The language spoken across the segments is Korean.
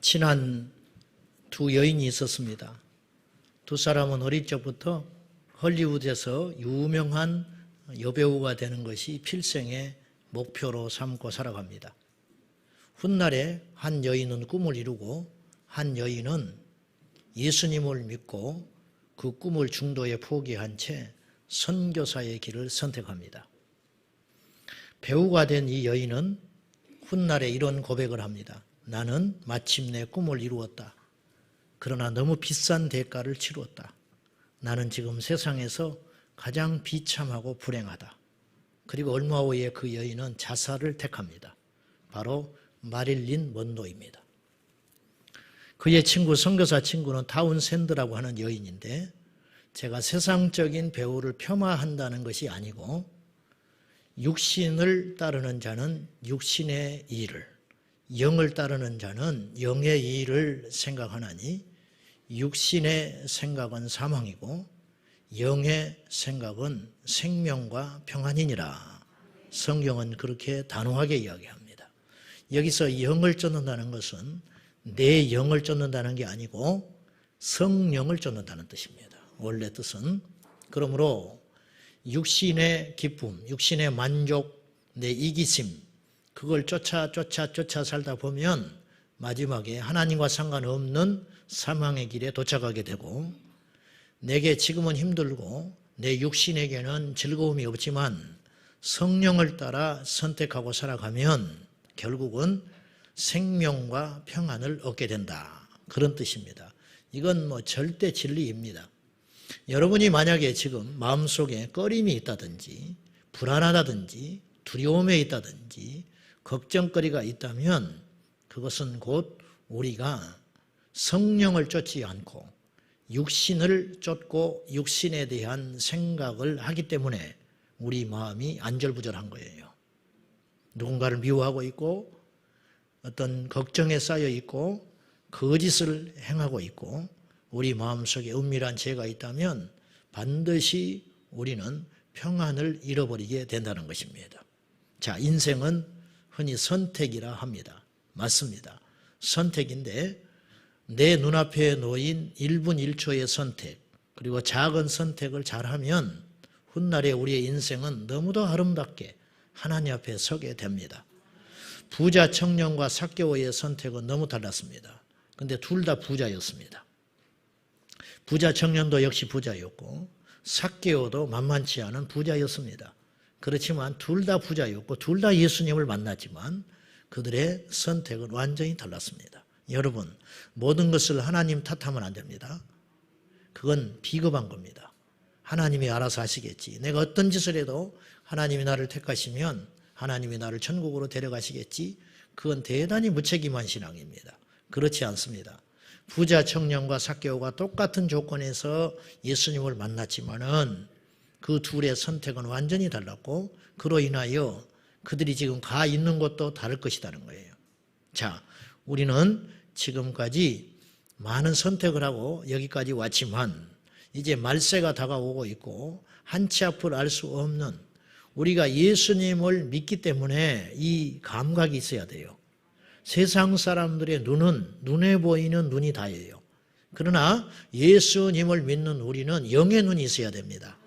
친한 두 여인이 있었습니다. 두 사람은 어릴 적부터 헐리우드에서 유명한 여배우가 되는 것이 필생의 목표로 삼고 살아갑니다. 훗날에 한 여인은 꿈을 이루고 한 여인은 예수님을 믿고 그 꿈을 중도에 포기한 채 선교사의 길을 선택합니다. 배우가 된 이 여인은 훗날에 이런 고백을 합니다. 나는 마침내 꿈을 이루었다. 그러나 너무 비싼 대가를 치루었다. 나는 지금 세상에서 가장 비참하고 불행하다. 그리고 얼마 후에 그 여인은 자살을 택합니다. 바로 마릴린 먼로입니다. 그의 친구, 선교사 친구는 타운샌드라고 하는 여인인데, 제가 세상적인 배우를 폄하한다는 것이 아니고 육신을 따르는 자는 육신의 일을, 영을 따르는 자는 영의 일을 생각하나니 육신의 생각은 사망이고 영의 생각은 생명과 평안이니라. 성경은 그렇게 단호하게 이야기합니다. 여기서 영을 쫓는다는 것은 내 영을 쫓는다는 게 아니고 성령을 쫓는다는 뜻입니다. 원래 뜻은. 그러므로 육신의 기쁨, 육신의 만족, 내 이기심, 그걸 쫓아 살다 보면 마지막에 하나님과 상관없는 사망의 길에 도착하게 되고, 내게 지금은 힘들고 내 육신에게는 즐거움이 없지만 성령을 따라 선택하고 살아가면 결국은 생명과 평안을 얻게 된다. 그런 뜻입니다. 이건 절대 진리입니다. 여러분이 만약에 지금 마음속에 꺼림이 있다든지 불안하다든지 두려움에 있다든지 걱정거리가 있다면 그것은 곧 우리가 성령을 쫓지 않고 육신을 쫓고 육신에 대한 생각을 하기 때문에 우리 마음이 안절부절한 거예요. 누군가를 미워하고 있고 어떤 걱정에 쌓여 있고 거짓을 행하고 있고 우리 마음속에 은밀한 죄가 있다면 반드시 우리는 평안을 잃어버리게 된다는 것입니다. 자, 인생은 흔히 선택이라 합니다. 맞습니다. 선택인데 내 눈앞에 놓인 1분 1초의 선택, 그리고 작은 선택을 잘하면 훗날에 우리의 인생은 너무도 아름답게 하나님 앞에 서게 됩니다. 부자 청년과 삭개오의 선택은 너무 달랐습니다. 그런데 둘 다 부자였습니다. 부자 청년도 역시 부자였고 삭개오도 만만치 않은 부자였습니다. 그렇지만 둘 다 부자였고 둘 다 예수님을 만났지만 그들의 선택은 완전히 달랐습니다. 여러분, 모든 것을 하나님 탓하면 안 됩니다. 그건 비겁한 겁니다. 하나님이 알아서 하시겠지. 내가 어떤 짓을 해도 하나님이 나를 택하시면 하나님이 나를 천국으로 데려가시겠지. 그건 대단히 무책임한 신앙입니다. 그렇지 않습니다. 부자 청년과 삭개오가 똑같은 조건에서 예수님을 만났지만은 그 둘의 선택은 완전히 달랐고 그로 인하여 그들이 지금 가 있는 곳도 다를 것이라는 거예요. 자, 우리는 지금까지 많은 선택을 하고 여기까지 왔지만 이제 말세가 다가오고 있고 한치 앞을 알 수 없는, 우리가 예수님을 믿기 때문에 이 감각이 있어야 돼요. 세상 사람들의 눈은 눈에 보이는 눈이 다예요. 그러나 예수님을 믿는 우리는 영의 눈이 있어야 됩니다.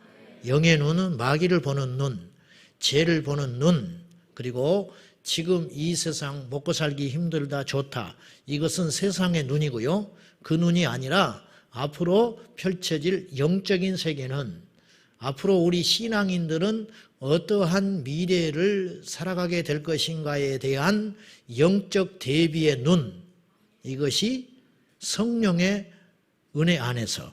영의 눈은 마귀를 보는 눈, 죄를 보는 눈, 그리고 지금 이 세상 먹고 살기 힘들다, 좋다, 이것은 세상의 눈이고요. 그 눈이 아니라 앞으로 펼쳐질 영적인 세계는, 앞으로 우리 신앙인들은 어떠한 미래를 살아가게 될 것인가에 대한 영적 대비의 눈, 이것이 성령의 은혜 안에서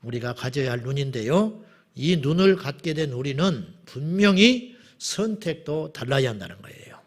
우리가 가져야 할 눈인데요. 이 눈을 갖게 된 우리는 분명히 선택도 달라야 한다는 거예요.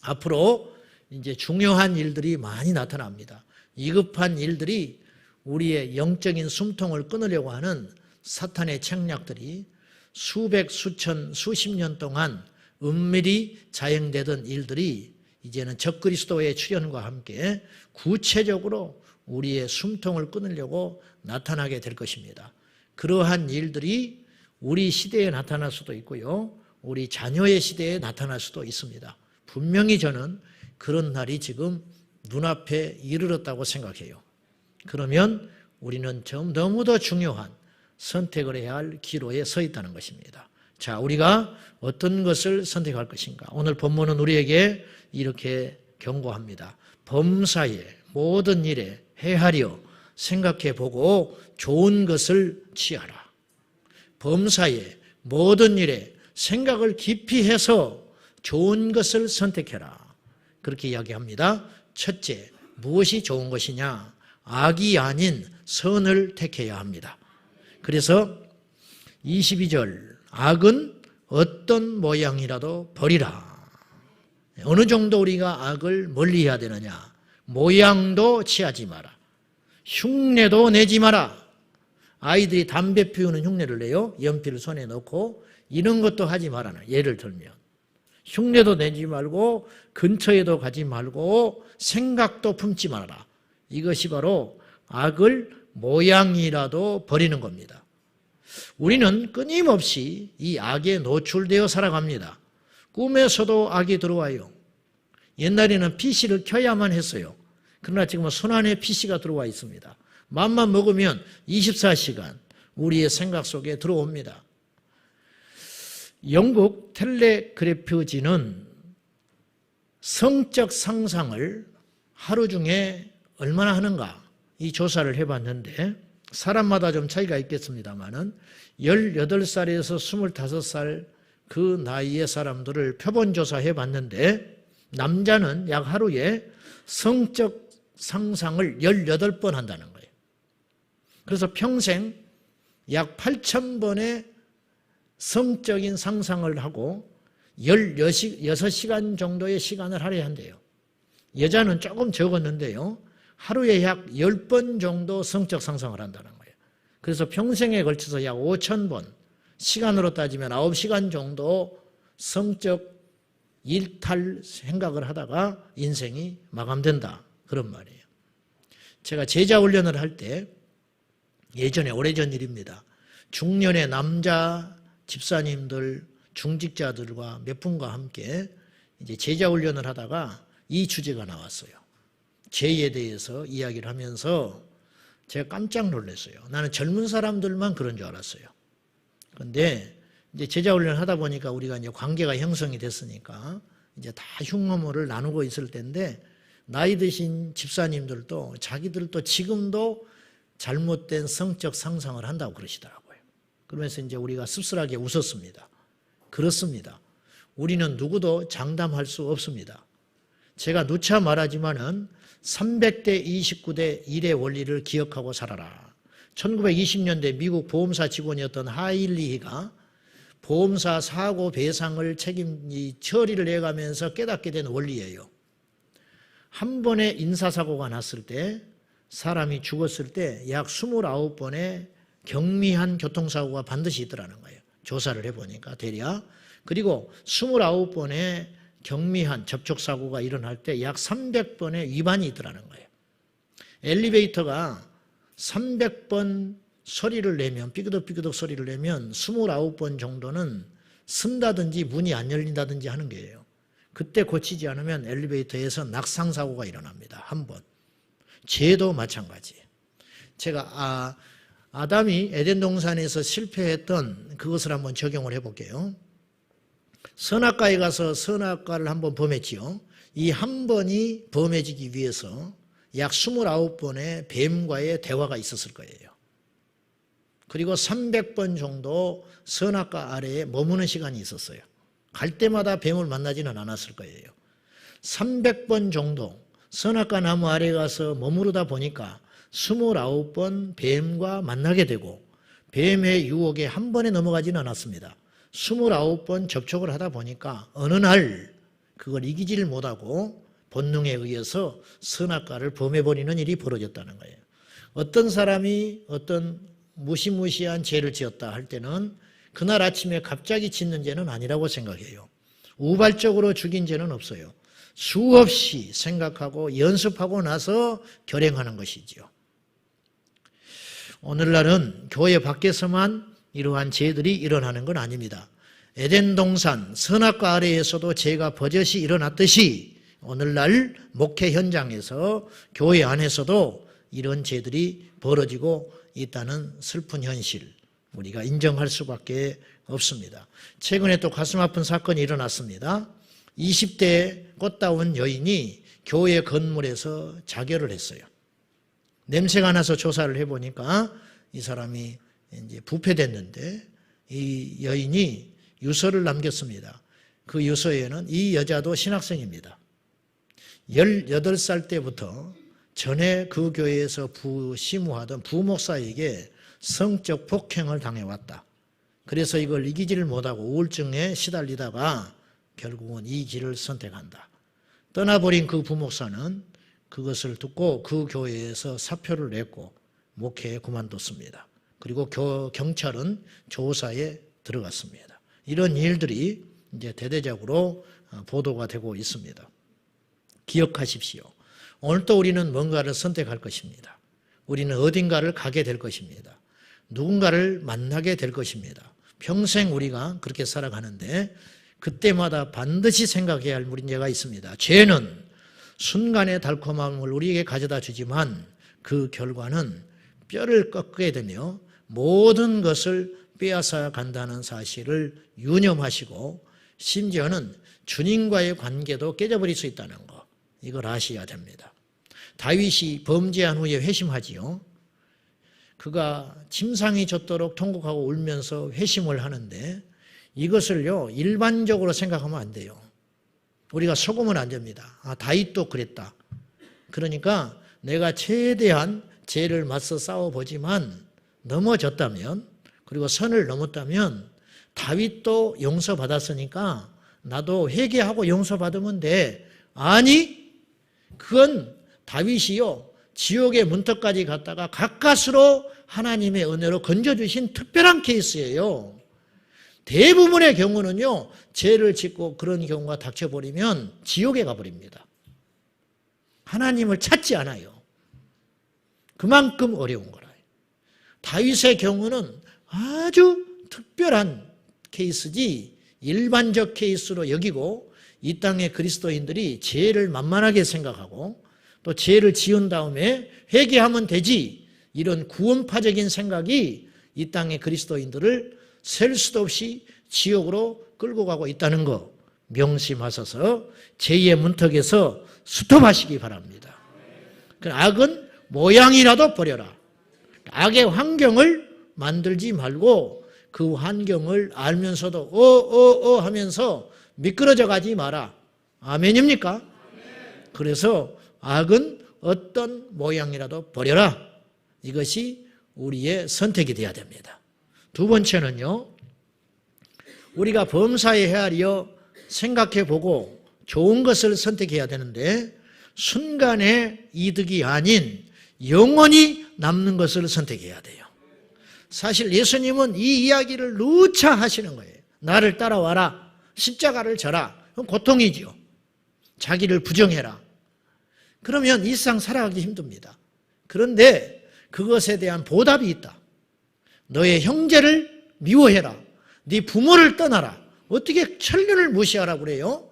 앞으로 이제 중요한 일들이 많이 나타납니다. 위급한 일들이, 우리의 영적인 숨통을 끊으려고 하는 사탄의 책략들이 수백, 수천, 수십 년 동안 은밀히 자행되던 일들이 이제는 적그리스도의 출현과 함께 구체적으로 우리의 숨통을 끊으려고 나타나게 될 것입니다. 그러한 일들이 우리 시대에 나타날 수도 있고요. 우리 자녀의 시대에 나타날 수도 있습니다. 분명히 저는 그런 날이 지금 눈앞에 이르렀다고 생각해요. 그러면 우리는 너무도 중요한 선택을 해야 할 기로에 서 있다는 것입니다. 자, 우리가 어떤 것을 선택할 것인가? 오늘 본문은 우리에게 이렇게 경고합니다. 범사에 모든 일에 헤아려 생각해 보고 좋은 것을 취하라. 범사에 모든 일에 생각을 깊이 해서 좋은 것을 선택해라. 그렇게 이야기합니다. 첫째, 무엇이 좋은 것이냐? 악이 아닌 선을 택해야 합니다. 그래서 22절, 악은 어떤 모양이라도 버리라. 어느 정도 우리가 악을 멀리해야 되느냐? 모양도 취하지 마라. 흉내도 내지 마라. 아이들이 담배 피우는 흉내를 내요. 연필을 손에 넣고 이런 것도 하지 말라는. 예를 들면 흉내도 내지 말고 근처에도 가지 말고 생각도 품지 말아라. 이것이 바로 악을 모양이라도 버리는 겁니다. 우리는 끊임없이 이 악에 노출되어 살아갑니다. 꿈에서도 악이 들어와요. 옛날에는 PC를 켜야만 했어요. 그러나 지금은 손안에 PC가 들어와 있습니다. 맘만 먹으면 24시간 우리의 생각 속에 들어옵니다. 영국 텔레그래프지는 성적 상상을 하루 중에 얼마나 하는가 이 조사를 해봤는데 사람마다 좀 차이가 있겠습니다만은 18살에서 25살 그 나이의 사람들을 표본 조사해 봤는데 남자는 약 하루에 성적 상상을 18번 한다는 거예요. 그래서 평생 약 8,000번의 성적인 상상을 하고 16시간 정도의 시간을 할애해야 한대요. 여자는 조금 적었는데요. 하루에 약 10번 정도 성적 상상을 한다는 거예요. 그래서 평생에 걸쳐서 약 5,000번, 시간으로 따지면 9시간 정도 성적 일탈 생각을 하다가 인생이 마감된다. 그런 말이에요. 제가 제자 훈련을 할 때 예전에 오래전 일입니다. 중년의 남자 집사님들, 중직자들과 몇 분과 함께 이제 제자 훈련을 하다가 이 주제가 나왔어요. 죄에 대해서 이야기를 하면서 제가 깜짝 놀랐어요. 나는 젊은 사람들만 그런 줄 알았어요. 그런데 이제 제자 훈련을 하다 보니까 우리가 이제 관계가 형성이 됐으니까 이제 다 흉어모를 나누고 있을 텐데 나이 드신 집사님들도 자기들도 지금도 잘못된 성적 상상을 한다고 그러시더라고요. 그러면서 이제 우리가 씁쓸하게 웃었습니다. 그렇습니다. 우리는 누구도 장담할 수 없습니다. 제가 누차 말하지만은 300대 29대 1의 원리를 기억하고 살아라. 1920년대 미국 보험사 직원이었던 하일리히가 보험사 사고 배상을 처리를 해가면서 깨닫게 된 원리예요. 한 번의 인사사고가 났을 때 사람이 죽었을 때 약 29번의 경미한 교통사고가 반드시 있더라는 거예요. 조사를 해보니까 대략. 그리고 29번의 경미한 접촉사고가 일어날 때 약 300번의 위반이 있더라는 거예요. 엘리베이터가 300번 소리를 내면 삐그덕삐그덕 소리를 내면 29번 정도는 쓴다든지 문이 안 열린다든지 하는 거예요. 그때 고치지 않으면 엘리베이터에서 낙상사고가 일어납니다. 한 번. 죄도 마찬가지. 제가 아담이 에덴 동산에서 실패했던 그것을 한번 적용을 해볼게요. 선악과에 가서 선악과를 한번 범했지요. 이 한 번이 범해지기 위해서 약 29번의 뱀과의 대화가 있었을 거예요. 그리고 300번 정도 선악과 아래에 머무는 시간이 있었어요. 갈 때마다 뱀을 만나지는 않았을 거예요. 300번 정도 선악과 나무 아래 가서 머무르다 보니까 29번 뱀과 만나게 되고 뱀의 유혹에 한 번에 넘어가지는 않았습니다. 29번 접촉을 하다 보니까 어느 날 그걸 이기지를 못하고 본능에 의해서 선악과를 범해버리는 일이 벌어졌다는 거예요. 어떤 사람이 어떤 무시무시한 죄를 지었다 할 때는 그날 아침에 갑자기 짓는 죄는 아니라고 생각해요. 우발적으로 죽인 죄는 없어요. 수없이 생각하고 연습하고 나서 결행하는 것이지요. 오늘날은 교회 밖에서만 이러한 죄들이 일어나는 건 아닙니다. 에덴 동산 선악과 아래에서도 죄가 버젓이 일어났듯이 오늘날 목회 현장에서 교회 안에서도 이런 죄들이 벌어지고 있다는 슬픈 현실, 우리가 인정할 수밖에 없습니다. 최근에 또 가슴 아픈 사건이 일어났습니다. 20대 꽃다운 여인이 교회 건물에서 자결을 했어요. 냄새가 나서 조사를 해보니까 이 사람이 이제 부패됐는데 이 여인이 유서를 남겼습니다. 그 유서에는 이 여자도 신학생입니다. 18살 때부터 전에 그 교회에서 시무하던 부목사에게 성적 폭행을 당해왔다. 그래서 이걸 이기지를 못하고 우울증에 시달리다가 결국은 이 길을 선택한다. 떠나버린 그 부목사는 그것을 듣고 그 교회에서 사표를 냈고 목회에 그만뒀습니다. 그리고 경찰은 조사에 들어갔습니다. 이런 일들이 이제 대대적으로 보도가 되고 있습니다. 기억하십시오. 오늘 또 우리는 뭔가를 선택할 것입니다. 우리는 어딘가를 가게 될 것입니다. 누군가를 만나게 될 것입니다. 평생 우리가 그렇게 살아가는데 그때마다 반드시 생각해야 할 문제가 있습니다. 죄는 순간의 달콤함을 우리에게 가져다 주지만 그 결과는 뼈를 꺾게 되며 모든 것을 빼앗아 간다는 사실을 유념하시고 심지어는 주님과의 관계도 깨져버릴 수 있다는 것, 이걸 아셔야 됩니다. 다윗이 범죄한 후에 회심하지요. 그가 침상이 젖도록 통곡하고 울면서 회심을 하는데 이것을요 일반적으로 생각하면 안 돼요. 우리가 속으면 안 됩니다. 다윗도 그랬다. 그러니까 내가 최대한 죄를 맞서 싸워보지만 넘어졌다면, 그리고 선을 넘었다면 다윗도 용서받았으니까 나도 회개하고 용서받으면 돼. 아니, 그건 다윗이요 지옥의 문턱까지 갔다가 가까스로 하나님의 은혜로 건져주신 특별한 케이스예요. 대부분의 경우는요 죄를 짓고 그런 경우가 닥쳐버리면 지옥에 가버립니다. 하나님을 찾지 않아요. 그만큼 어려운 거라. 다윗의 경우는 아주 특별한 케이스지 일반적 케이스로 여기고 이 땅의 그리스도인들이 죄를 만만하게 생각하고 또 죄를 지은 다음에 회개하면 되지, 이런 구원파적인 생각이 이 땅의 그리스도인들을 셀 수도 없이 지옥으로 끌고 가고 있다는 거 명심하셔서 죄의 문턱에서 스톱하시기 바랍니다. 악은 모양이라도 버려라. 악의 환경을 만들지 말고 그 환경을 알면서도 하면서 미끄러져 가지 마라. 아멘입니까? 그래서 악은 어떤 모양이라도 버려라. 이것이 우리의 선택이 되어야 됩니다. 두 번째는요, 우리가 범사에 헤아려 생각해보고 좋은 것을 선택해야 되는데 순간의 이득이 아닌 영원히 남는 것을 선택해야 돼요. 사실 예수님은 이 이야기를 누차 하시는 거예요. 나를 따라와라. 십자가를 져라. 그건 고통이지요. 자기를 부정해라. 그러면 이 세상 살아가기 힘듭니다. 그런데 그것에 대한 보답이 있다. 너의 형제를 미워해라. 네 부모를 떠나라. 어떻게 천륜을 무시하라고 그래요?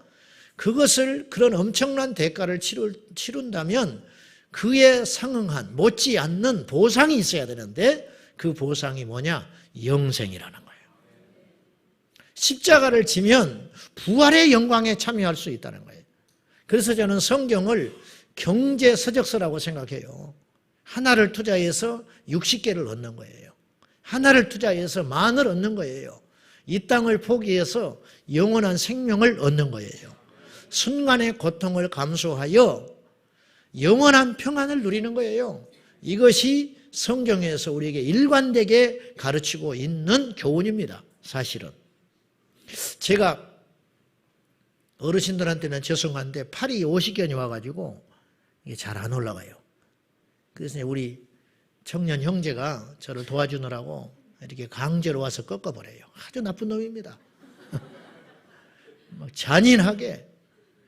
그것을, 그런 엄청난 대가를 치른다면 그에 상응한 못지 않는 보상이 있어야 되는데 그 보상이 뭐냐? 영생이라는 거예요. 십자가를 지면 부활의 영광에 참여할 수 있다는 거예요. 그래서 저는 성경을 경제서적서라고 생각해요. 하나를 투자해서 60개를 얻는 거예요. 하나를 투자해서 만을 얻는 거예요. 이 땅을 포기해서 영원한 생명을 얻는 거예요. 순간의 고통을 감수하여 영원한 평안을 누리는 거예요. 이것이 성경에서 우리에게 일관되게 가르치고 있는 교훈입니다. 사실은. 제가 어르신들한테는 죄송한데 팔이 50견이 와가지고 이게 잘 안 올라가요. 그래서 우리 청년 형제가 저를 도와주느라고 이렇게 강제로 와서 꺾어버려요. 아주 나쁜 놈입니다. 막 잔인하게.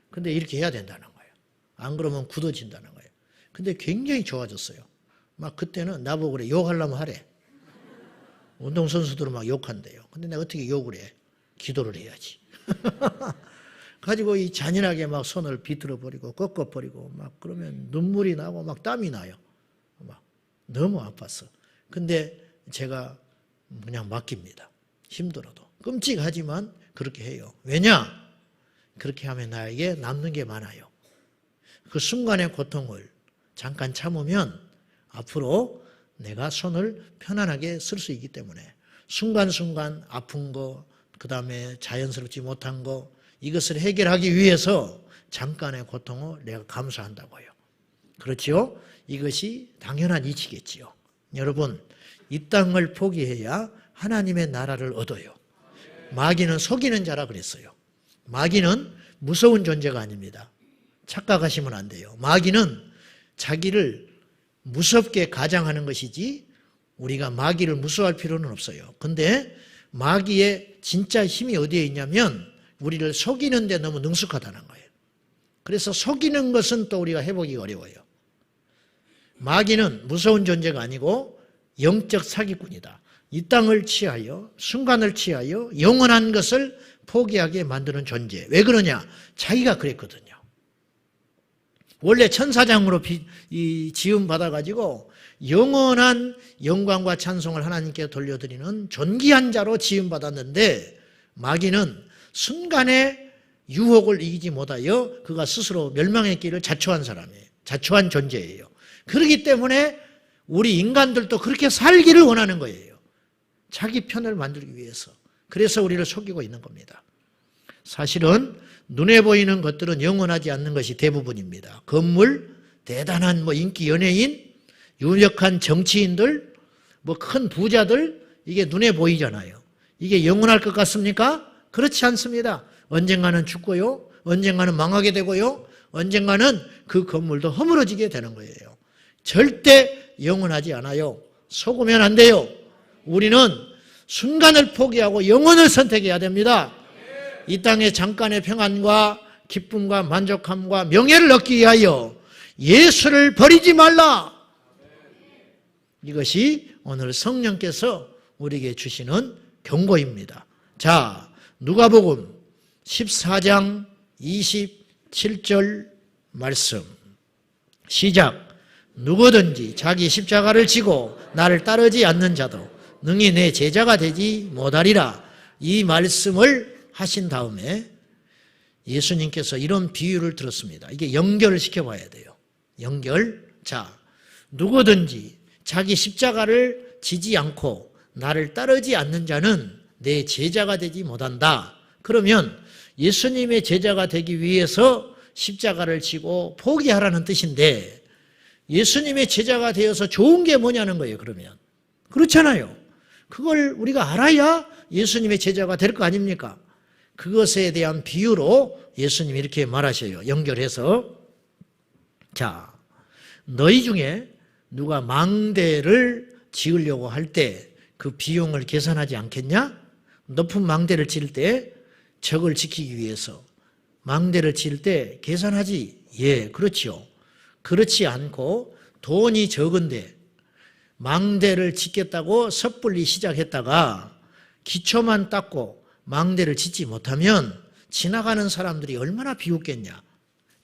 근데 이렇게 해야 된다는 거예요. 안 그러면 굳어진다는 거예요. 근데 굉장히 좋아졌어요. 막 그때는 나보고 그래, 욕하려면 하래. 운동선수들은 막 욕한대요. 근데 내가 어떻게 욕을 해? 기도를 해야지. 가지고 이 잔인하게 막 손을 비틀어 버리고 꺾어 버리고 막 그러면 눈물이 나고 막 땀이 나요. 막 너무 아팠어. 근데 제가 그냥 맡깁니다. 힘들어도. 끔찍하지만 그렇게 해요. 왜냐? 그렇게 하면 나에게 남는 게 많아요. 그 순간의 고통을 잠깐 참으면 앞으로 내가 손을 편안하게 쓸 수 있기 때문에 순간순간 아픈 거, 그 다음에 자연스럽지 못한 거, 이것을 해결하기 위해서 잠깐의 고통을 내가 감수한다고요. 그렇지요? 이것이 당연한 이치겠지요. 여러분, 이 땅을 포기해야 하나님의 나라를 얻어요. 마귀는 속이는 자라 그랬어요. 마귀는 무서운 존재가 아닙니다. 착각하시면 안 돼요. 마귀는 자기를 무섭게 가장하는 것이지 우리가 마귀를 무서워할 필요는 없어요. 근데 마귀의 진짜 힘이 어디에 있냐면 우리를 속이는 데 너무 능숙하다는 거예요. 그래서 속이는 것은 또 우리가 해보기 어려워요. 마귀는 무서운 존재가 아니고 영적 사기꾼이다. 이 땅을 취하여 순간을 취하여 영원한 것을 포기하게 만드는 존재. 왜 그러냐? 자기가 그랬거든요. 원래 천사장으로 지음 받아가지고 영원한 영광과 찬송을 하나님께 돌려드리는 존귀한 자로 지음 받았는데 마귀는 순간의 유혹을 이기지 못하여 그가 스스로 멸망의 길을 자초한 사람이에요. 자초한 존재예요. 그렇기 때문에 우리 인간들도 그렇게 살기를 원하는 거예요. 자기 편을 만들기 위해서. 그래서 우리를 속이고 있는 겁니다. 사실은 눈에 보이는 것들은 영원하지 않는 것이 대부분입니다. 건물, 대단한 인기 연예인, 유력한 정치인들, 큰 부자들, 이게 눈에 보이잖아요. 이게 영원할 것 같습니까? 그렇지 않습니다. 언젠가는 죽고요. 언젠가는 망하게 되고요. 언젠가는 그 건물도 허물어지게 되는 거예요. 절대 영원하지 않아요. 속으면 안 돼요. 우리는 순간을 포기하고 영원을 선택해야 됩니다. 이 땅의 잠깐의 평안과 기쁨과 만족함과 명예를 얻기 위하여 예수를 버리지 말라. 이것이 오늘 성령께서 우리에게 주시는 경고입니다. 자, 누가복음 14장 27절 말씀 시작. 누구든지 자기 십자가를 지고 나를 따르지 않는 자도 능히 내 제자가 되지 못하리라. 이 말씀을 하신 다음에 예수님께서 이런 비유를 들었습니다. 이게 연결을 시켜봐야 돼요. 연결. 자, 누구든지 자기 십자가를 지지 않고 나를 따르지 않는 자는 내 제자가 되지 못한다. 그러면 예수님의 제자가 되기 위해서 십자가를 지고 포기하라는 뜻인데 예수님의 제자가 되어서 좋은 게 뭐냐는 거예요. 그러면 그렇잖아요. 그걸 우리가 알아야 예수님의 제자가 될 거 아닙니까? 그것에 대한 비유로 예수님이 이렇게 말하셔요. 연결해서. 자, 너희 중에 누가 망대를 지으려고 할 때 그 비용을 계산하지 않겠냐? 높은 망대를 지을 때 적을 지키기 위해서 망대를 지을 때 계산하지. 예, 그렇지요. 그렇지 않고 돈이 적은데 망대를 짓겠다고 섣불리 시작했다가 기초만 닦고 망대를 짓지 못하면 지나가는 사람들이 얼마나 비웃겠냐.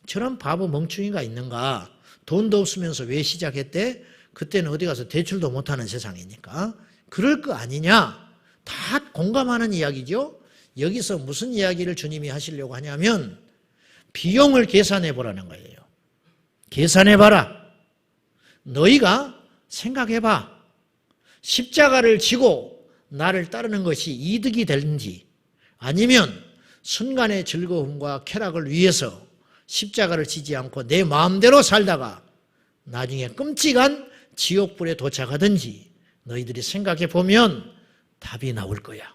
저런 바보 멍충이가 있는가. 돈도 없으면서 왜 시작했대? 그때는 어디 가서 대출도 못하는 세상이니까. 그럴 거 아니냐. 다 공감하는 이야기죠. 여기서 무슨 이야기를 주님이 하시려고 하냐면 비용을 계산해 보라는 거예요. 계산해 봐라. 너희가 생각해 봐. 십자가를 지고 나를 따르는 것이 이득이 되는지 아니면 순간의 즐거움과 쾌락을 위해서 십자가를 지지 않고 내 마음대로 살다가 나중에 끔찍한 지옥불에 도착하든지 너희들이 생각해 보면 답이 나올 거야.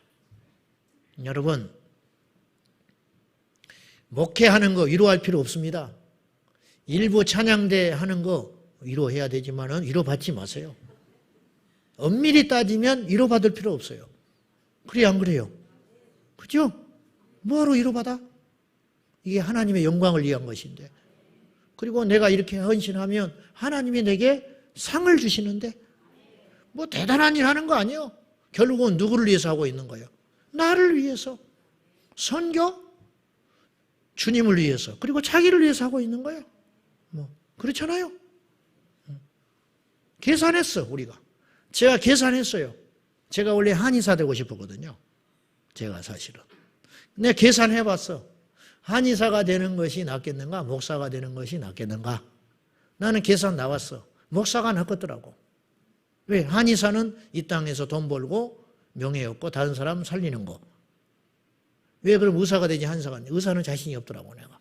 여러분, 목회하는 거 위로할 필요 없습니다. 일부 찬양대 하는 거 위로해야 되지만 위로받지 마세요. 엄밀히 따지면 위로받을 필요 없어요. 그래 안 그래요? 그죠? 뭐하러 위로받아? 이게 하나님의 영광을 위한 것인데. 그리고 내가 이렇게 헌신하면 하나님이 내게 상을 주시는데 뭐 대단한 일 하는 거 아니에요. 결국은 누구를 위해서 하고 있는 거예요? 나를 위해서. 선교? 주님을 위해서, 그리고 자기를 위해서 하고 있는 거예요. 그렇잖아요. 계산했어, 우리가. 제가 계산했어요. 제가 원래 한의사 되고 싶었거든요. 제가 사실은. 내가 계산해봤어. 한의사가 되는 것이 낫겠는가? 목사가 되는 것이 낫겠는가? 나는 계산 나왔어. 목사가 낫겠더라고. 왜? 한의사는 이 땅에서 돈 벌고 명예 얻고 다른 사람 살리는 거. 왜 그럼 의사가 되지 한의사가? 의사는 자신이 없더라고 내가.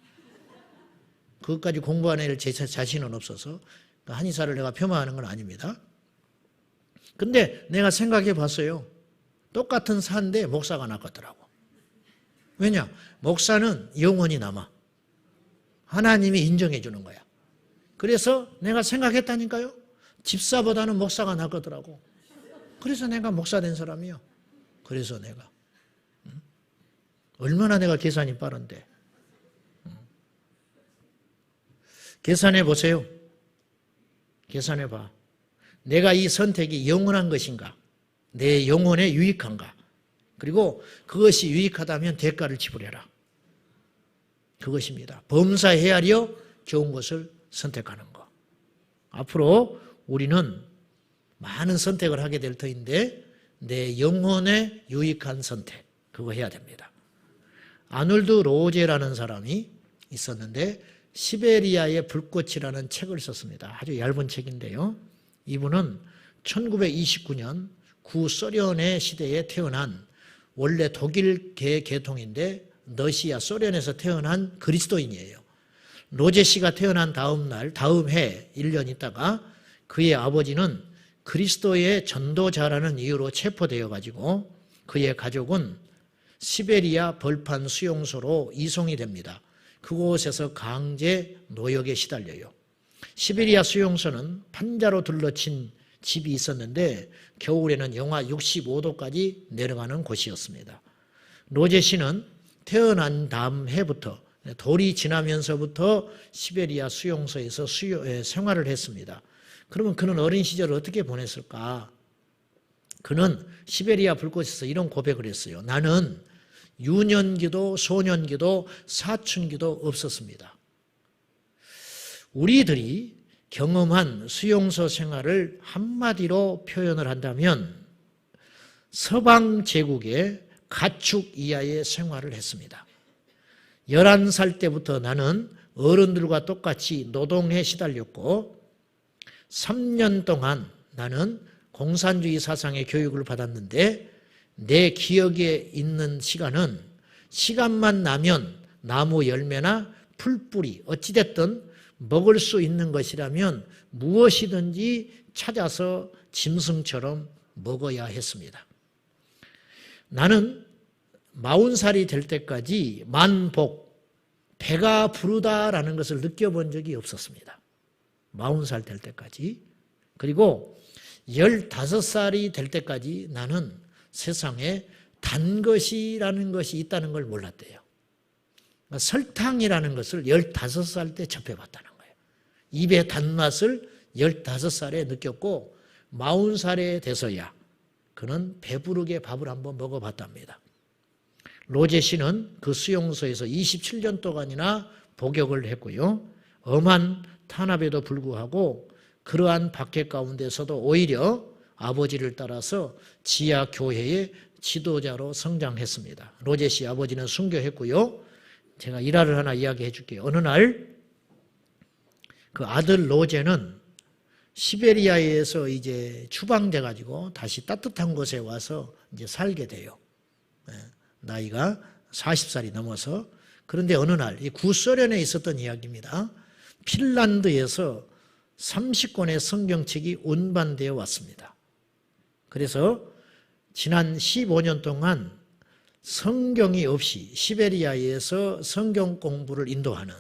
그것까지 공부해낼 제 자신은 없어서 한의사를 내가 폄하하는 건 아닙니다. 근데 내가 생각해 봤어요. 똑같은 사인데 목사가 낫겠더라고. 왜냐? 목사는 영원히 남아. 하나님이 인정해 주는 거야. 그래서 내가 생각했다니까요. 집사보다는 목사가 낫겠더라고. 그래서 내가 목사 된 사람이요. 그래서 내가. 얼마나 내가 계산이 빠른데. 계산해 보세요. 계산해 봐. 내가 이 선택이 영원한 것인가? 내 영혼에 유익한가? 그리고 그것이 유익하다면 대가를 지불해라. 그것입니다. 범사 헤아려 좋은 것을 선택하는 거. 앞으로 우리는 많은 선택을 하게 될 터인데 내 영혼에 유익한 선택, 그거 해야 됩니다. 아놀드 로제라는 사람이 있었는데 시베리아의 불꽃이라는 책을 썼습니다. 아주 얇은 책인데요. 이분은 1929년 구소련의 시대에 태어난 원래 독일계 계통인데 러시아 소련에서 태어난 그리스도인이에요. 로제 씨가 태어난 다음 해 1년 있다가 그의 아버지는 그리스도의 전도자라는 이유로 체포되어 가지고 그의 가족은 시베리아 벌판 수용소로 이송이 됩니다. 그곳에서 강제 노역에 시달려요. 시베리아 수용소는 판자로 둘러친 집이 있었는데 겨울에는 영하 65도까지 내려가는 곳이었습니다. 로제 씨는 태어난 다음 해부터 돌이 지나면서부터 시베리아 수용소에서 생활을 했습니다. 그러면 그는 어린 시절을 어떻게 보냈을까? 그는 시베리아 불꽃에서 이런 고백을 했어요. 나는 유년기도 소년기도 사춘기도 없었습니다. 우리들이 경험한 수용소 생활을 한마디로 표현을 한다면 서방 제국의 가축 이하의 생활을 했습니다. 11살 때부터 나는 어른들과 똑같이 노동에 시달렸고 3년 동안 나는 공산주의 사상의 교육을 받았는데 내 기억에 있는 시간은 시간만 나면 나무 열매나 풀뿌리 어찌됐든 먹을 수 있는 것이라면 무엇이든지 찾아서 짐승처럼 먹어야 했습니다. 나는 40살이 될 때까지 만복, 배가 부르다라는 것을 느껴본 적이 없었습니다. 40살 될 때까지. 그리고 15살이 될 때까지 나는 세상에 단 것이라는 것이 있다는 걸 몰랐대요. 그러니까 설탕이라는 것을 15살 때 접해봤다는 거예요. 입의 단맛을 15살에 느꼈고 40살에 돼서야 그는 배부르게 밥을 한번 먹어봤답니다. 로제 씨는 그 수용소에서 27년 동안이나 복역을 했고요. 엄한 탄압에도 불구하고 그러한 박해 가운데서도 오히려 아버지를 따라서 지하 교회의 지도자로 성장했습니다. 로제 씨 아버지는 순교했고요. 제가 일화를 하나 이야기해 줄게요. 어느 날 그 아들 로제는 시베리아에서 이제 추방돼 가지고 다시 따뜻한 곳에 와서 이제 살게 돼요. 나이가 40살이 넘어서. 그런데 어느 날 이 구소련에 있었던 이야기입니다. 핀란드에서 30권의 성경책이 운반되어 왔습니다. 그래서 지난 15년 동안 성경이 없이 시베리아에서 성경 공부를 인도하는,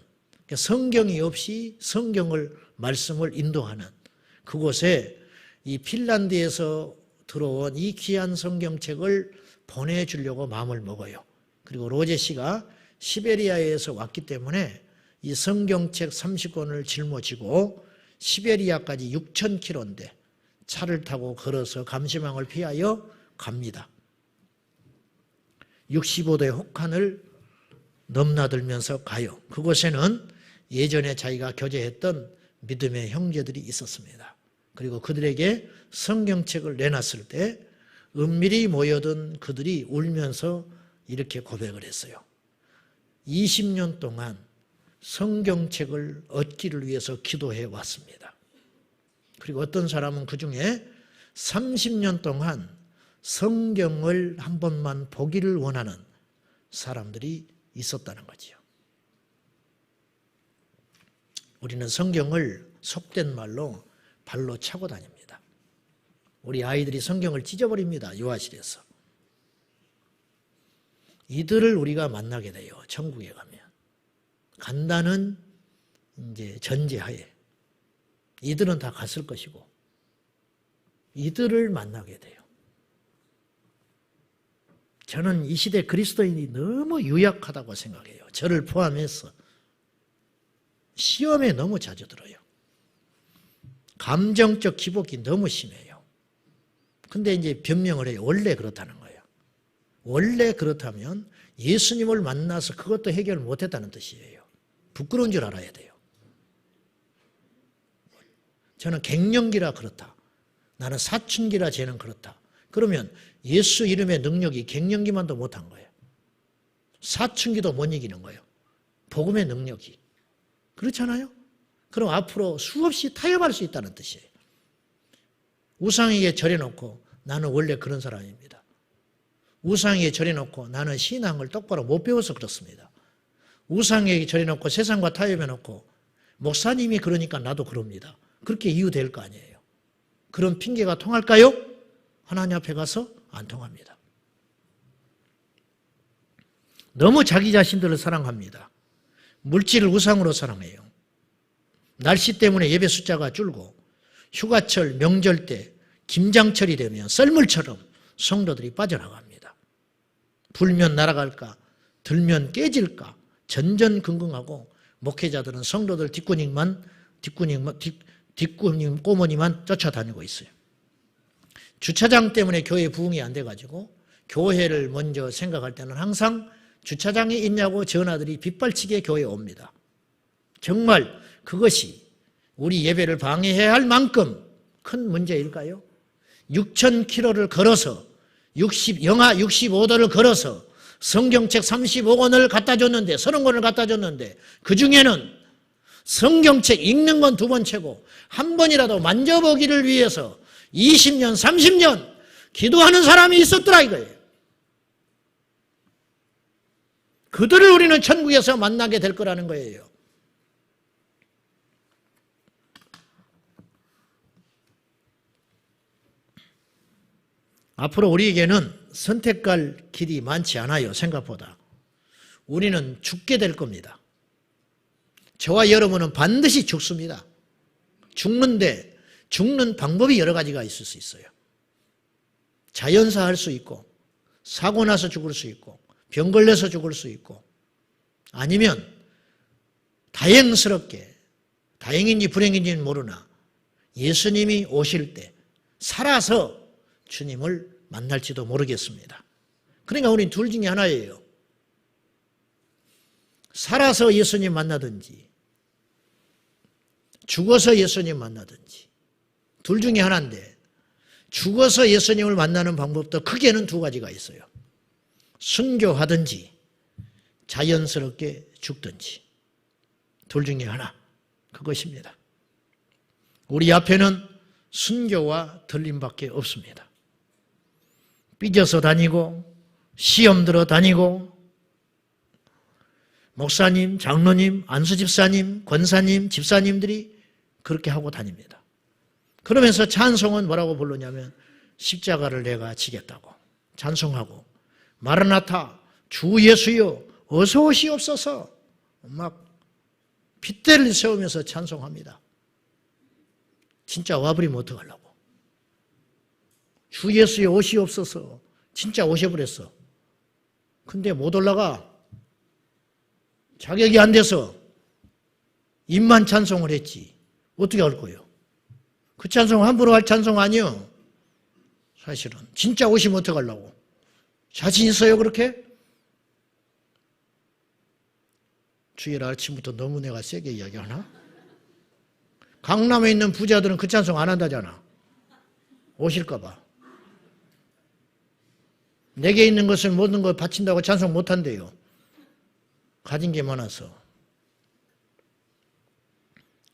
성경이 없이 말씀을 인도하는 그곳에 이 핀란드에서 들어온 이 귀한 성경책을 보내주려고 마음을 먹어요. 그리고 로제 씨가 시베리아에서 왔기 때문에 이 성경책 30권을 짊어지고 시베리아까지 6,000km인데 차를 타고 걸어서 감시망을 피하여 갑니다. 65도의 혹한을 넘나들면서 가요. 그곳에는 예전에 자기가 교제했던 믿음의 형제들이 있었습니다. 그리고 그들에게 성경책을 내놨을 때 은밀히 모여든 그들이 울면서 이렇게 고백을 했어요. 20년 동안 성경책을 얻기를 위해서 기도해 왔습니다. 그리고 어떤 사람은 그 중에 30년 동안 성경을 한 번만 보기를 원하는 사람들이 있었다는 거지요. 우리는 성경을 속된 말로 발로 차고 다닙니다. 우리 아이들이 성경을 찢어버립니다. 요아실에서. 이들을 우리가 만나게 돼요. 천국에 가면. 간다는 이제 전제하에 이들은 다 갔을 것이고 이들을 만나게 돼요. 저는 이 시대 그리스도인이 너무 유약하다고 생각해요. 저를 포함해서. 시험에 너무 자주 들어요. 감정적 기복이 너무 심해요. 근데 이제 변명을 해요. 원래 그렇다는 거예요. 원래 그렇다면 예수님을 만나서 그것도 해결 못했다는 뜻이에요. 부끄러운 줄 알아야 돼요. 저는 갱년기라 그렇다. 나는 사춘기라 쟤는 그렇다. 그러면 예수 이름의 능력이 갱년기만도 못한 거예요. 사춘기도 못 이기는 거예요. 복음의 능력이. 그렇잖아요? 그럼 앞으로 수없이 타협할 수 있다는 뜻이에요. 우상에게 절해놓고 나는 원래 그런 사람입니다. 우상에게 절해놓고 나는 신앙을 똑바로 못 배워서 그렇습니다. 우상에게 절해놓고 세상과 타협해놓고 목사님이 그러니까 나도 그럽니다. 그렇게 이유될 거 아니에요. 그런 핑계가 통할까요? 하나님 앞에 가서 안 통합니다. 너무 자기 자신들을 사랑합니다. 물질을 우상으로 사랑해요. 날씨 때문에 예배 숫자가 줄고 휴가철, 명절 때, 김장철이 되면 썰물처럼 성도들이 빠져나갑니다. 불면 날아갈까, 들면 깨질까 전전긍긍하고 목회자들은 성도들 뒷구님 꼬머니만 쫓아다니고 있어요. 주차장 때문에 교회 부흥이 안 돼가지고 교회를 먼저 생각할 때는 항상 주차장에 있냐고 전화들이 빗발치게 교회에 옵니다. 정말 그것이 우리 예배를 방해해야 할 만큼 큰 문제일까요? 6,000km를 걸어서 영하 65도를 걸어서 성경책 35권을 갖다 줬는데 30권을 갖다 줬는데 그중에는 성경책 읽는 건 2번 채고 한 번이라도 만져보기를 위해서 20년, 30년 기도하는 사람이 있었더라 이거예요. 그들을 우리는 천국에서 만나게 될 거라는 거예요. 앞으로 우리에게는 선택할 길이 많지 않아요. 생각보다. 우리는 죽게 될 겁니다. 저와 여러분은 반드시 죽습니다. 죽는데 죽는 방법이 여러 가지가 있을 수 있어요. 자연사 할 수 있고 사고 나서 죽을 수 있고 병 걸려서 죽을 수 있고 아니면 다행스럽게 다행인지 불행인지는 모르나 예수님이 오실 때 살아서 주님을 만날지도 모르겠습니다. 그러니까 우리는 둘 중에 하나예요. 살아서 예수님 만나든지 죽어서 예수님 만나든지 둘 중에 하나인데 죽어서 예수님을 만나는 방법도 크게는 2가지가 있어요. 순교하든지 자연스럽게 죽든지 둘 중에 하나 그것입니다. 우리 앞에는 순교와 들림밖에 없습니다. 삐져서 다니고 시험 들어 다니고 목사님, 장로님, 안수집사님, 권사님, 집사님들이 그렇게 하고 다닙니다. 그러면서 찬송은 뭐라고 부르냐면 십자가를 내가 지겠다고 찬송하고 마라나타 주 예수여 어서 오시옵소서 막 핏대를 세우면서 찬송합니다. 진짜 와버리면 어떡하려고. 주 예수여 오시옵소서 진짜 오셔버렸어. 근데 못 올라가. 자격이 안 돼서 입만 찬송을 했지. 어떻게 할 거예요? 그 찬송 함부로 할 찬송 아니요. 사실은 진짜 오시면 어떡하려고. 자신 있어요 그렇게? 주일 아침부터 너무 내가 세게 이야기하나? 강남에 있는 부자들은 그 찬송 안 한다잖아. 오실까 봐. 내게 있는 것을 모든 걸 바친다고 찬송 못 한대요. 가진 게 많아서.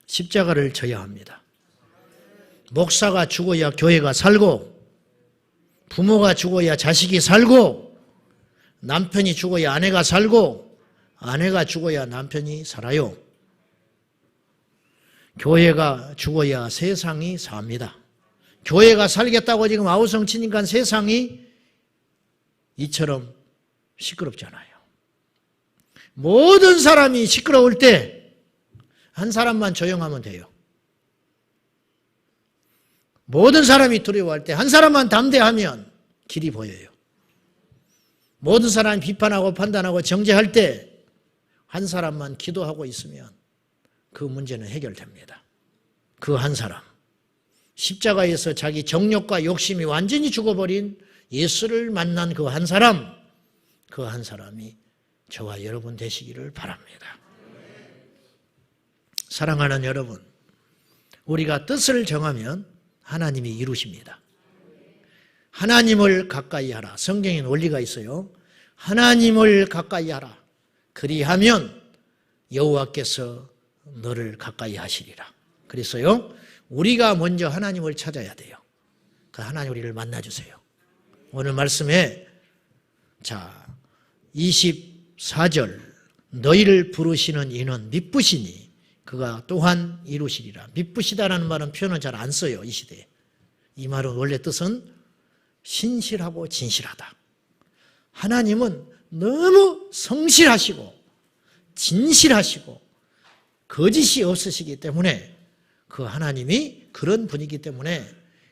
십자가를 져야 합니다. 목사가 죽어야 교회가 살고, 부모가 죽어야 자식이 살고, 남편이 죽어야 아내가 살고, 아내가 죽어야 남편이 살아요. 교회가 죽어야 세상이 삽니다. 교회가 살겠다고 지금 아우성 치니까 세상이 이처럼 시끄럽잖아요. 모든 사람이 시끄러울 때 한 사람만 조용하면 돼요. 모든 사람이 두려워할 때 한 사람만 담대하면 길이 보여요. 모든 사람이 비판하고 판단하고 정죄할 때 한 사람만 기도하고 있으면 그 문제는 해결됩니다. 그 한 사람. 십자가에서 자기 정욕과 욕심이 완전히 죽어버린 예수를 만난 그 한 사람. 그 한 사람이 저와 여러분 되시기를 바랍니다. 사랑하는 여러분, 우리가 뜻을 정하면 하나님이 이루십니다. 하나님을 가까이 하라. 성경에는 원리가 있어요. 하나님을 가까이 하라. 그리하면 여호와께서 너를 가까이 하시리라. 그래서요, 우리가 먼저 하나님을 찾아야 돼요. 그 하나님 우리를 만나주세요. 오늘 말씀에 24절 너희를 부르시는 이는 미쁘시니 그가 또한 이루시리라. 미쁘시다라는 말은 표현은 잘 안 써요, 이 시대에. 이 말은 원래 뜻은 신실하고 진실하다. 하나님은 너무 성실하시고 진실하시고 거짓이 없으시기 때문에 그 하나님이 그런 분이기 때문에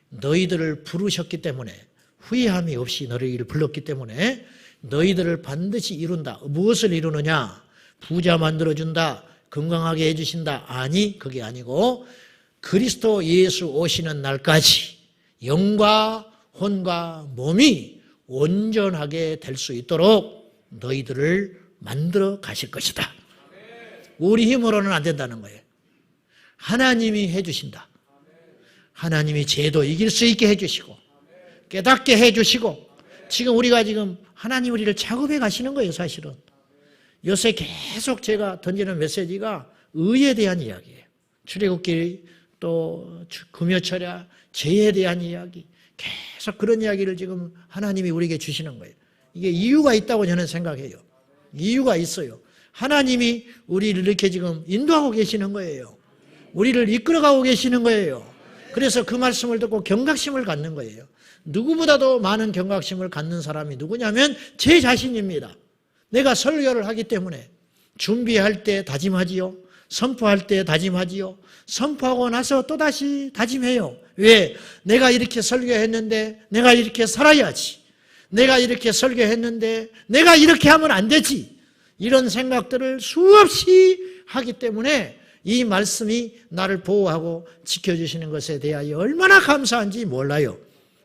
너희들을 부르셨기 때문에 후회함이 없이 너희를 불렀기 때문에 너희들을 반드시 이룬다. 무엇을 이루느냐? 부자 만들어준다. 건강하게 해주신다. 아니, 그게 아니고 그리스도 예수 오시는 날까지 영과 혼과 몸이 온전하게 될 수 있도록 너희들을 만들어 가실 것이다. 우리 힘으로는 안 된다는 거예요. 하나님이 해주신다. 하나님이 죄도 이길 수 있게 해주시고 깨닫게 해주시고 지금 우리가 지금 하나님 우리를 작업해 가시는 거예요, 사실은. 요새 계속 제가 던지는 메시지가 의에 대한 이야기예요. 출애굽기 또 금요철야 죄에 대한 이야기, 계속 그런 이야기를 지금 하나님이 우리에게 주시는 거예요. 이게 이유가 있다고 저는 생각해요. 이유가 있어요. 하나님이 우리를 이렇게 지금 인도하고 계시는 거예요. 우리를 이끌어가고 계시는 거예요. 그래서 그 말씀을 듣고 경각심을 갖는 거예요. 누구보다도 많은 경각심을 갖는 사람이 누구냐면 제 자신입니다. 내가 설교를 하기 때문에 준비할 때 다짐하지요. 선포할 때 다짐하지요. 선포하고 나서 또다시 다짐해요. 왜? 내가 이렇게 설교했는데 내가 이렇게 살아야지. 내가 이렇게 설교했는데 내가 이렇게 하면 안 되지. 이런 생각들을 수없이 하기 때문에 이 말씀이 나를 보호하고 지켜주시는 것에 대하여 얼마나 감사한지 몰라요.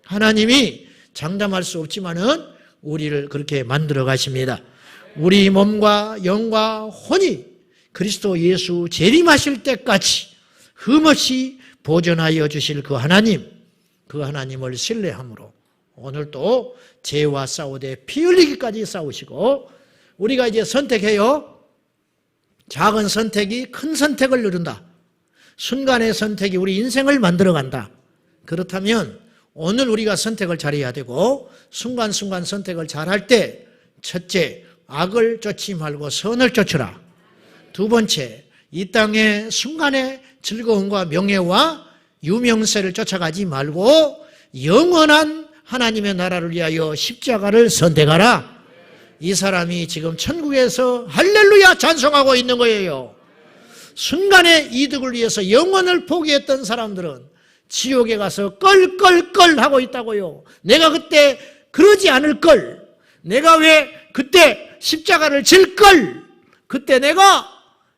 하나님이 장담할 수 없지만은 우리를 그렇게 만들어 가십니다. 우리 몸과 영과 혼이 그리스도 예수 재림하실 때까지 흠없이 보존하여 주실 그 하나님, 그 하나님을 신뢰함으로 오늘도 죄와 싸우되 피 흘리기까지 싸우시고 우리가 이제 선택해요. 작은 선택이 큰 선택을 누른다. 순간의 선택이 우리 인생을 만들어간다. 그렇다면 오늘 우리가 선택을 잘해야 되고 순간순간 선택을 잘할 때 첫째, 악을 쫓지 말고 선을 쫓으라. 두 번째, 이 땅의 순간의 즐거움과 명예와 유명세를 쫓아가지 말고 영원한 하나님의 나라를 위하여 십자가를 선택하라. 이 사람이 지금 천국에서 할렐루야 찬송하고 있는 거예요. 순간의 이득을 위해서 영원을 포기했던 사람들은 지옥에 가서 껄껄껄 하고 있다고요. 내가 그때 그러지 않을 걸. 내가 왜 그때 십자가를 질 걸. 그때 내가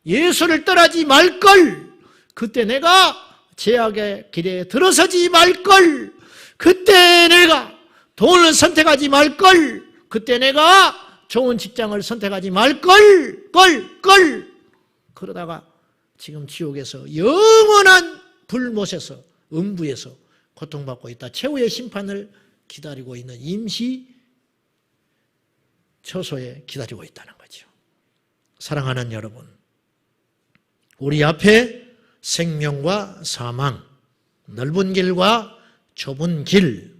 예수를 떠나지 말 걸. 그때 내가 죄악의 길에 들어서지 말 걸. 그때 내가 돈을 선택하지 말 걸. 그때 내가 좋은 직장을 선택하지 말 걸. 그러다가 지금 지옥에서 영원한 불못에서 음부에서 고통받고 있다. 최후의 심판을 기다리고 있는 임시 처소에 기다리고 있다는 거죠. 사랑하는 여러분, 우리 앞에 생명과 사망, 넓은 길과 좁은 길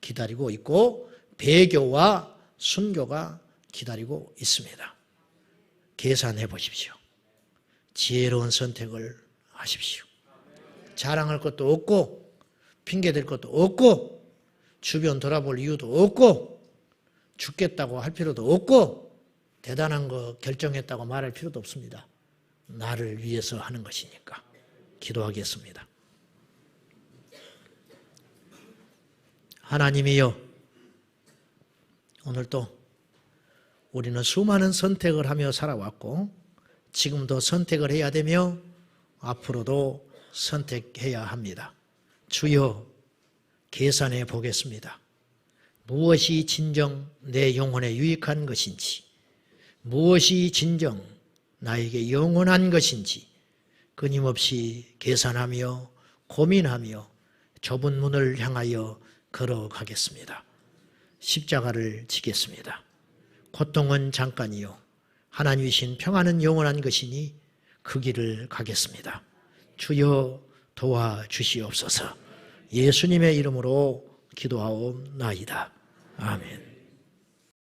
기다리고 있고 배교와 순교가 기다리고 있습니다. 계산해 보십시오. 지혜로운 선택을 하십시오. 자랑할 것도 없고 핑계댈 것도 없고 주변 돌아볼 이유도 없고 죽겠다고 할 필요도 없고 대단한 거 결정했다고 말할 필요도 없습니다. 나를 위해서 하는 것이니까. 기도하겠습니다. 하나님이여, 오늘도 우리는 수많은 선택을 하며 살아왔고 지금도 선택을 해야 되며 앞으로도 선택해야 합니다. 주여, 계산해 보겠습니다. 무엇이 진정 내 영혼에 유익한 것인지, 무엇이 진정 나에게 영원한 것인지 끊임없이 계산하며 고민하며 좁은 문을 향하여 걸어가겠습니다. 십자가를 지겠습니다. 고통은 잠깐이요 하나님이신 평안은 영원한 것이니 그 길을 가겠습니다. 주여 도와주시옵소서. 예수님의 이름으로 기도하옵나이다. 아멘.